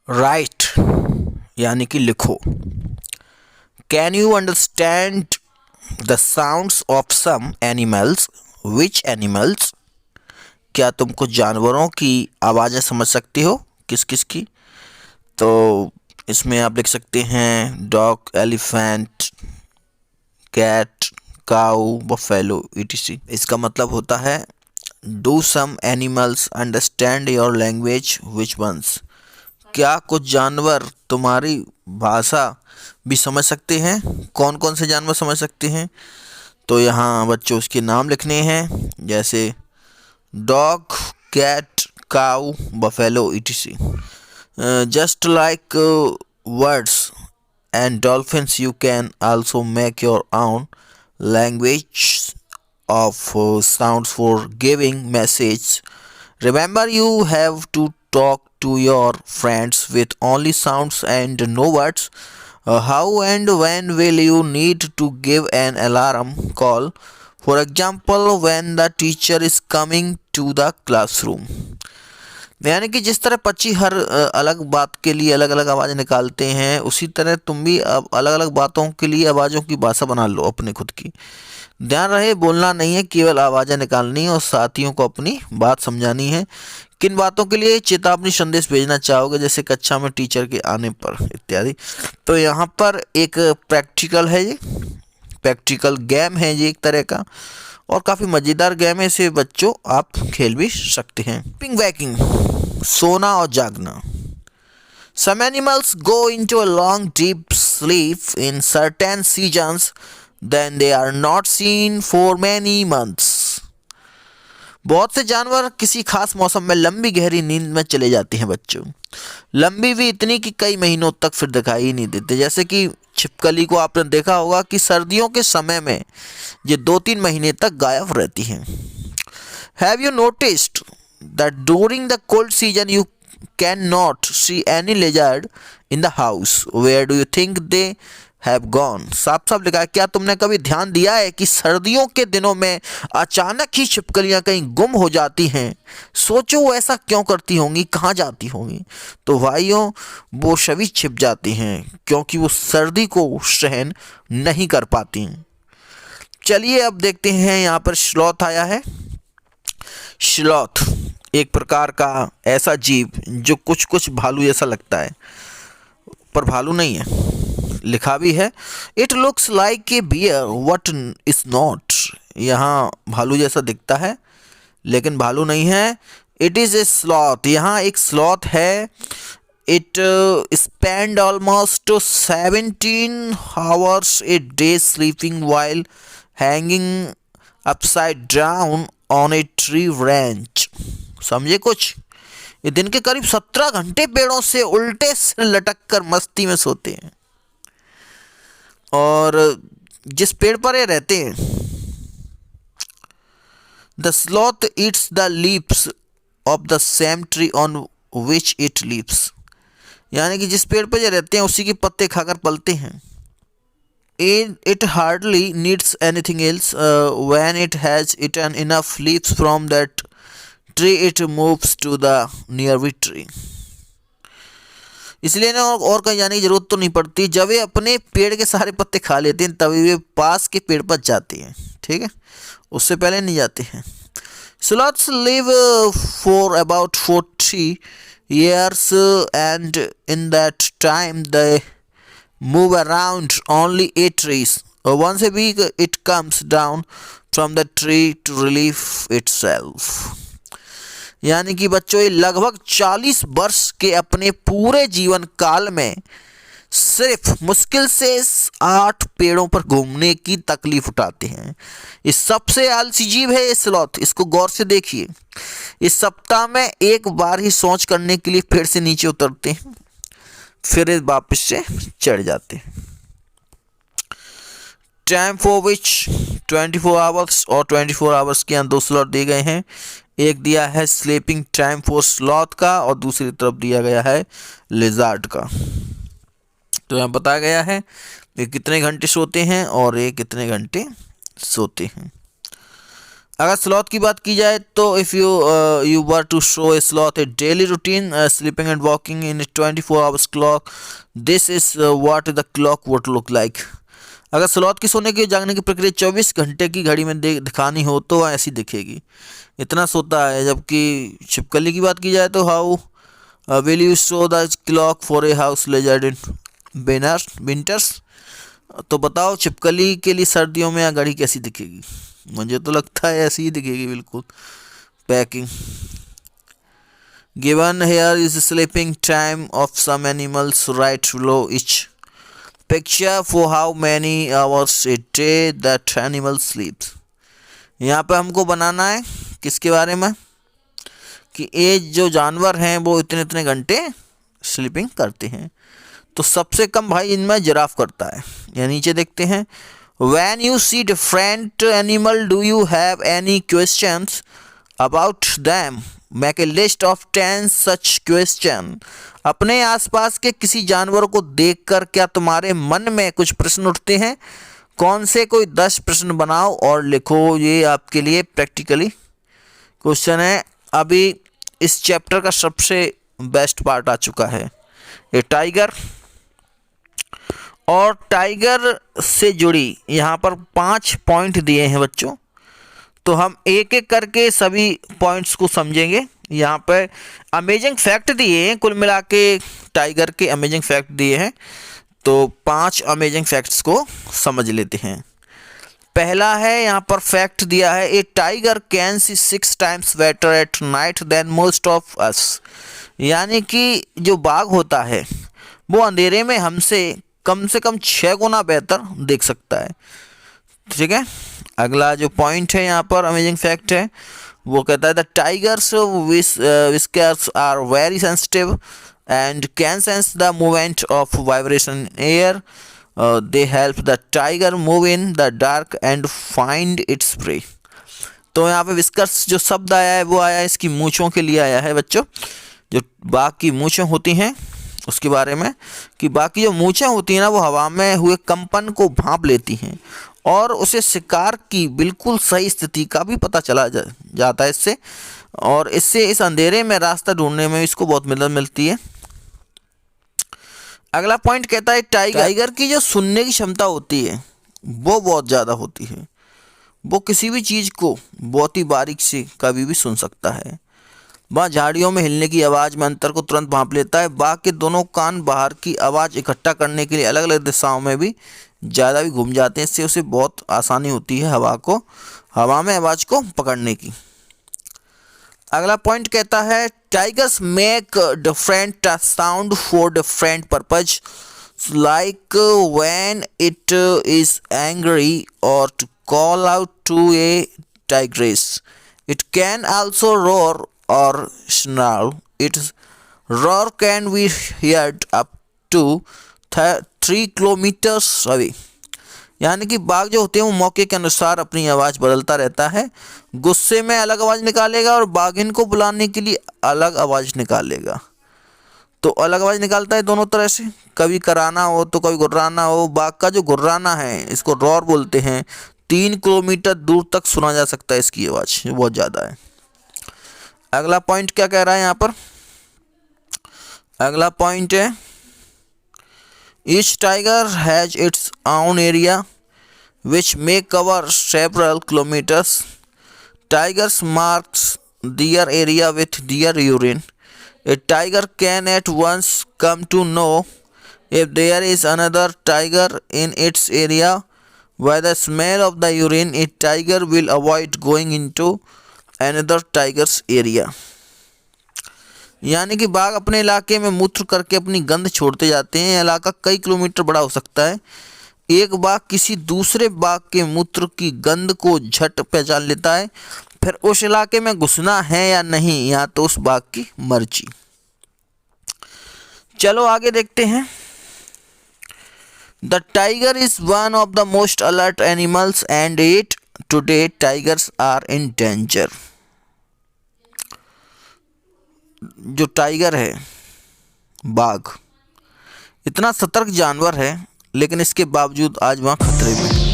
Right यानी कि लिखो। Can you understand the sounds of some animals? Which animals? क्या तुम कुछ जानवरों की आवाज़ें समझ सकते हो? किस किस की? तो इसमें आप लिख सकते हैं dog, elephant, cat, cow, buffalo etc। इसका मतलब होता है do some animals understand your language, which ones? क्या कुछ जानवर तुम्हारी भाषा भी समझ सकते हैं? कौन कौन से जानवर समझ सकते हैं? तो यहाँ बच्चों उसके नाम लिखने हैं, जैसे dog, cat, cow, buffalo etc। Just like words and dolphins, you can also make your own language of sounds for giving message. Remember, you have to talk to your friends with only sounds and no words. How and when will you need to give an alarm call? For example, when the teacher is coming to the classroom. यानी कि जिस तरह पक्षी हर अलग बात के लिए अलग अलग आवाज़ निकालते हैं, उसी तरह तुम भी अब अलग अलग बातों के लिए आवाज़ों की भाषा बना लो अपने खुद की। ध्यान रहे, बोलना नहीं है, केवल आवाज़ें निकालनी है और साथियों को अपनी बात समझानी है। किन बातों के लिए चेतावनी संदेश भेजना चाहोगे, जैसे कक्षा में टीचर के आने पर इत्यादि। तो यहाँ पर एक प्रैक्टिकल है, ये प्रैक्टिकल गेम है ये एक तरह का, और काफ़ी मज़ेदार गेम है। इसे बच्चों आप खेल भी सकते हैं। स्लीपिंग वैकिंग, सोना और जागना। Some animals go into a long deep sleep in certain seasons, then they are not seen for many months. बहुत से जानवर किसी खास मौसम में लंबी गहरी नींद में चले जाते हैं बच्चों। लंबी भी इतनी कि कई महीनों तक फिर दिखाई ही नहीं देते। जैसे कि छिपकली को आपने देखा होगा कि सर्दियों के समय में ये 2-3 महीने तक गायब रहती हैं। Have you noticed that during the cold season you cannot see any lizard in the house? Where do you think they have gone? साफ साफ लिखा है। क्या तुमने कभी ध्यान दिया है कि सर्दियों के दिनों में अचानक ही छिपकलियां कहीं गुम हो जाती हैं? सोचो वो ऐसा क्यों करती होंगी, कहाँ जाती होंगी? तो भाइयों, वो सभी छिप जाती हैं क्योंकि वो सर्दी को सहन नहीं कर पाती। चलिए अब देखते हैं, यहाँ पर स्लॉथ आया है। स्लॉथ एक प्रकार का ऐसा जीव जो कुछ कुछ भालू जैसा लगता है, पर भालू नहीं है। लिखा भी है it looks like a bear but is not. यहाँ भालू जैसा दिखता है लेकिन भालू नहीं है। इट इज़ ए स्लॉथ, यहाँ एक स्लॉथ है। It spend almost 17 hours a day sleeping while hanging upside down on a tree branch। समझे कुछ? ये दिन के करीब 17 घंटे पेड़ों से उल्टे से लटक कर मस्ती में सोते हैं। और जिस पेड़ पर ये रहते हैं, the sloth eats the leaves of the same tree on which it lives. यानी कि जिस पेड़ पर ये रहते हैं उसी के पत्ते खाकर पलते हैं। It hardly needs anything else. When it has eaten enough leaves from that tree, it moves to the nearby tree. इसलिए ना और कहीं जाने की जरूरत तो नहीं पड़ती। जब वे अपने पेड़ के सारे पत्ते खा लेते हैं तभी वे पास के पेड़ पर जाते हैं, ठीक है, उससे पहले नहीं जाते हैं। Sloths live for about 40 years and in that time they move around only 8 trees. Once a week it comes down from the tree to relieve itself. यानी कि बच्चों, ये लगभग 40 वर्ष के अपने पूरे जीवन काल में सिर्फ मुश्किल से 8 पेड़ों पर घूमने की तकलीफ उठाते हैं। ये सबसे आलसी जीव है ये स्लॉथ। इसको गौर से देखिए। इस सप्ताह में एक बार ही सोच करने के लिए पेड़ से नीचे उतरते हैं, फिर वापस से चढ़ जाते हैं। टाइम फॉर विच 24 आवर्स और 24 आवर्स के यहाँ 2 स्लॉट दिए गए हैं। एक दिया है स्लीपिंग टाइम फॉर स्लॉथ का और दूसरी तरफ दिया गया है लिजार्ड का। तो यहाँ बताया गया है ये कितने घंटे सोते हैं और ये कितने घंटे सोते हैं। अगर स्लॉथ की बात की जाए तो if you were to show a sloth a daily routine sleeping and walking in 24 hours clock, this is what the clock would look like. अगर स्लॉथ की सोने की जागने की प्रक्रिया 24 घंटे की घड़ी में दिखानी हो तो वह ऐसी दिखेगी, इतना सोता है। जबकि छिपकली की बात की जाए तो how will you show the clock for a house लेजर्ड in winters. तो बताओ छिपकली के लिए सर्दियों में घड़ी कैसी दिखेगी? मुझे तो लगता है ऐसी ही दिखेगी बिल्कुल packing. Given here is sleeping time of some animals right below each picture for how many hours a day that animal sleeps। यहाँ पे हमको बनाना है किसके बारे में कि ये जो जानवर हैं वो इतने इतने घंटे स्लीपिंग करते हैं। तो सबसे कम भाई इनमें जिराफ करता है। या नीचे देखते हैं, When you see different animal, do you have any questions about them? Make a list of 10 such question। अपने आसपास के किसी जानवर को देखकर क्या तुम्हारे मन में कुछ प्रश्न उठते हैं? कौन से कोई 10 प्रश्न बनाओ और लिखो। ये आपके लिए प्रैक्टिकली क्वेश्चन है। अभी इस चैप्टर का सबसे बेस्ट पार्ट आ चुका है, ये टाइगर। और टाइगर से जुड़ी यहाँ पर 5 पॉइंट दिए हैं बच्चों, तो हम एक एक करके सभी पॉइंट्स को समझेंगे। यहाँ पे अमेजिंग फैक्ट दिए हैं, कुल मिला के टाइगर के अमेजिंग फैक्ट दिए हैं। तो 5 अमेजिंग फैक्ट्स को समझ लेते हैं। पहला है यहाँ पर फैक्ट दिया है, a tiger can see 6 times better at night than most of us. यानी कि जो बाघ होता है वो अंधेरे में हमसे कम से कम 6 गुना बेहतर देख सकता है। ठीक है, अगला जो पॉइंट है यहाँ पर अमेजिंग फैक्ट है, वो कहता है the tigers whiskers are very sensitive and can sense the movement of vibration in air. They help the tiger move in the dark and find its prey. तो यहाँ पे विस्कर्स जो शब्द आया है वो आया है इसकी मूंछों के लिए आया है बच्चों। जो बाघ की मूंछें होती हैं उसके बारे में, कि बाकी जो मूंछें होती हैं ना वो हवा में हुए कंपन को भांप लेती हैं और उसे शिकार की बिल्कुल सही स्थिति का भी पता चला जाता है इससे, और इससे इस अंधेरे में रास्ता ढूंढने में इसको बहुत मदद मिलती है। अगला पॉइंट कहता है टाइगर की जो सुनने की क्षमता होती है वो बहुत ज़्यादा होती है। वो किसी भी चीज़ को बहुत ही बारीक से कभी भी सुन सकता है। वह झाड़ियों में हिलने की आवाज़ में अंतर को तुरंत भांप लेता है। बाघ के दोनों कान बाहर की आवाज़ इकट्ठा करने के लिए अलग अलग दिशाओं में भी ज़्यादा भी घूम जाते हैं। इससे उसे बहुत आसानी होती है हवा में आवाज़ को पकड़ने की। अगला पॉइंट कहता है tigers make different sound for different purpose, like when it is angry or to call out to a tigress. It can also roar or snarl. Its roar can be heard up to 3 kilometers away। यानी कि बाघ जो होते हैं वो मौके के अनुसार अपनी आवाज़ बदलता रहता है। गुस्से में अलग आवाज़ निकालेगा और बाघिन को बुलाने के लिए अलग आवाज़ निकालेगा। तो अलग आवाज़ निकालता है दोनों तरह से, कभी कराना हो तो कभी गुर्राना हो। बाघ का जो गुर्राना है इसको रॉर बोलते हैं। 3 किलोमीटर दूर तक सुना जा सकता है इसकी आवाज़, बहुत ज़्यादा है। अगला पॉइंट क्या कह रहा है यहाँ पर? अगला पॉइंट है each tiger has its own area which may cover several kilometres. Tigers marks their area with their urine. A tiger can at once come to know if there is another tiger in its area. By the smell of the urine a tiger will avoid going into another tiger's area. यानी कि बाघ अपने इलाके में मूत्र करके अपनी गंध छोड़ते जाते हैं। इलाका कई किलोमीटर बड़ा हो सकता है। एक बाघ किसी दूसरे बाघ के मूत्र की गंध को झट पहचान लेता है। फिर उस इलाके में घुसना है या नहीं या तो उस बाघ की मर्जी। चलो आगे देखते हैं। The tiger is one of the most alert animals and it today tigers are in danger. जो टाइगर है, बाघ, इतना सतर्क जानवर है लेकिन इसके बावजूद आज वहाँ खतरे में है।